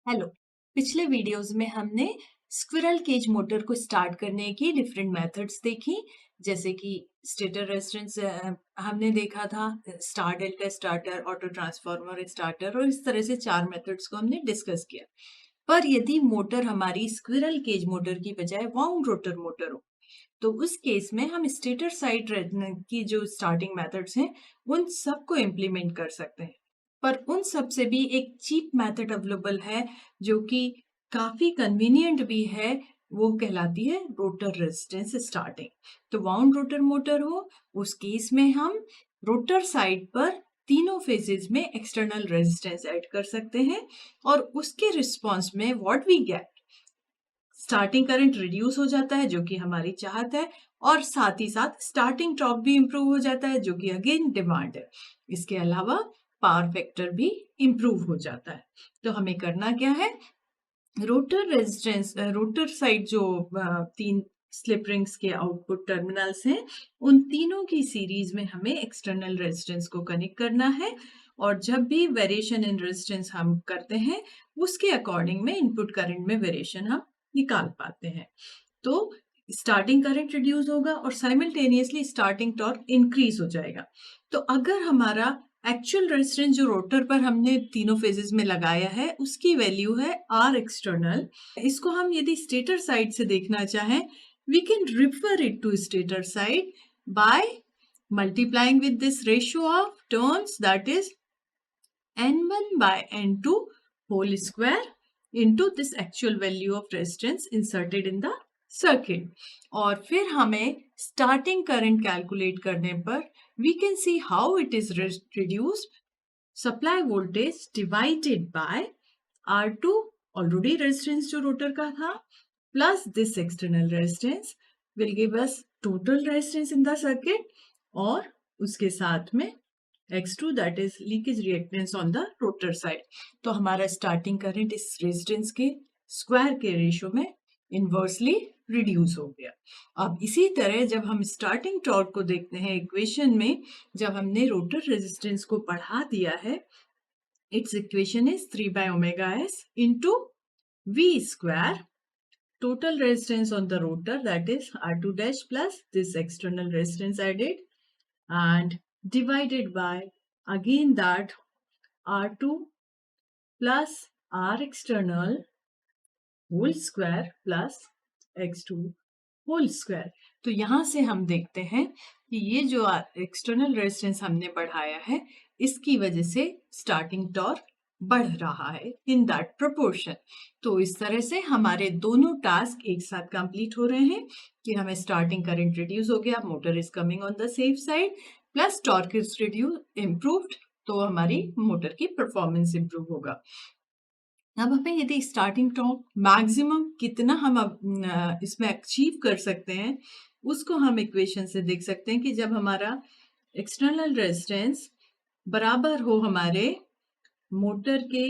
Hello. पिछले videos में हमने स्क्विरल केज मोटर को स्टार्ट करने की डिफरेंट मेथड्स देखी, जैसे कि स्टेटर रेजिस्टेंस हमने देखा था, star delta starter, auto transformer starter, और इस तरह से चार मेथड्स को हमने डिस्कस किया। पर यदि मोटर हमारी स्क्विरल केज मोटर की बजाय वाउंड रोटर मोटर हो, तो उस केस में हम स्टेटर साइड की जो स्टार्टिंग मेथड्स हैं उन सबको इम्प्लीमेंट कर सकते हैं। पर उन सब से भी एक चीप मेथड अवेलेबल है जो कि काफी कन्वीनियंट भी है, वो कहलाती है रोटर रेजिस्टेंस स्टार्टिंग। तो वाउंड रोटर मोटर हो, उस केस में हम रोटर साइड पर तीनों फेजेस में एक्सटर्नल रेजिस्टेंस ऐड कर सकते हैं और उसके रिस्पॉन्स में what we get, starting current reduce हो जाता है जो कि हमारी चाहत है, और साथ ही साथ स्टार्टिंग टॉर्क भी इंप्रूव हो जाता है जो कि अगेन डिमांड है। इसके अलावा पावर फैक्टर भी इंप्रूव हो जाता है। तो हमें करना क्या है, रोटर रेजिस्टेंस, रोटर साइड जो तीन स्लिप रिंग्स के आउटपुट टर्मिनल्स हैं, उन तीनों की सीरीज में हमें एक्सटर्नल रेजिस्टेंस को कनेक्ट करना है, और जब भी वेरिएशन इन रेजिस्टेंस हम करते हैं उसके अकॉर्डिंग में इनपुट करंट में वेरिएशन हम निकाल पाते हैं। तो स्टार्टिंग करंट रिड्यूस होगा और साइमल्टेनियसली स्टार्टिंग टॉर्क इंक्रीज हो जाएगा। तो अगर हमारा एक्चुअल रेजिस्टेंस जो रोटर पर हमने तीनों फेजेस में लगाया है उसकी वैल्यू है आर एक्सटर्नल, इसको हम यदि स्टेटर साइड से देखना चाहें, we can refer it to stator side by multiplying with this ratio of turns, that is n1 by n2 whole square into this actual value of resistance inserted in the circuit. और फिर हमें starting current calculate करने पर we can see how it is reduced. Supply voltage divided by R2, already resistance जो rotor का था, plus this external resistance will give us total resistance in the circuit, और उसके साथ में X2 that is leakage reactance on the rotor side. तो हमारा starting current इस रेजिस्टेंस के स्क्वायर के रेशियो में इनवर्सली रिड्यूस हो गया। अब इसी तरह जब हम स्टार्टिंग टॉर्क को देखते हैं इक्वेशन में, जब हमने रोटर रेजिस्टेंस को बढ़ा दिया है, it's equation is 3 by omega s into V square, total resistance on the rotor, that is R2 dash plus this external resistance added, and divided by again that R2 plus R external whole square plus X2 whole square. तो यहां से हम देखते हैं कि ये जो external resistance हमने बढ़ाया है इसकी वजह से स्टार्टिंग टॉर्क बढ़ रहा है इन दैट प्रोपोर्शन। तो इस तरह से हमारे दोनों टास्क एक साथ कंप्लीट हो रहे हैं कि हमें स्टार्टिंग करंट रिड्यूस हो गया, motor is coming on the safe side, plus torque is reduce improved, तो हमारी मोटर की परफॉर्मेंस इम्प्रूव होगा। अब हमें यदि स्टार्टिंग टॉर्क मैक्सिमम कितना हम इसमें अचीव कर सकते हैं उसको हम इक्वेशन से देख सकते हैं कि जब हमारा एक्सटर्नल रेजिस्टेंस बराबर हो हमारे मोटर के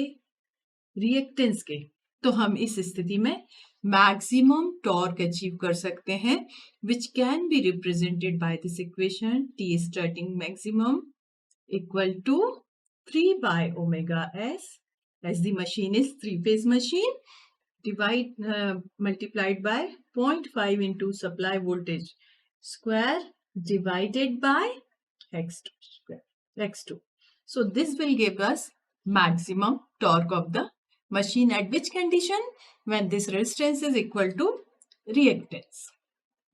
रिएक्टेंस के, तो हम इस स्थिति में मैक्सिमम टॉर्क अचीव कर सकते हैं, which can be represented by this equation T starting maximum equal to 3 by omega s, as the machine is three-phase machine, multiplied by 0.5 into supply voltage square divided by x2 square, x2. So this will give us maximum torque of the machine at which condition? When this resistance is equal to reactance.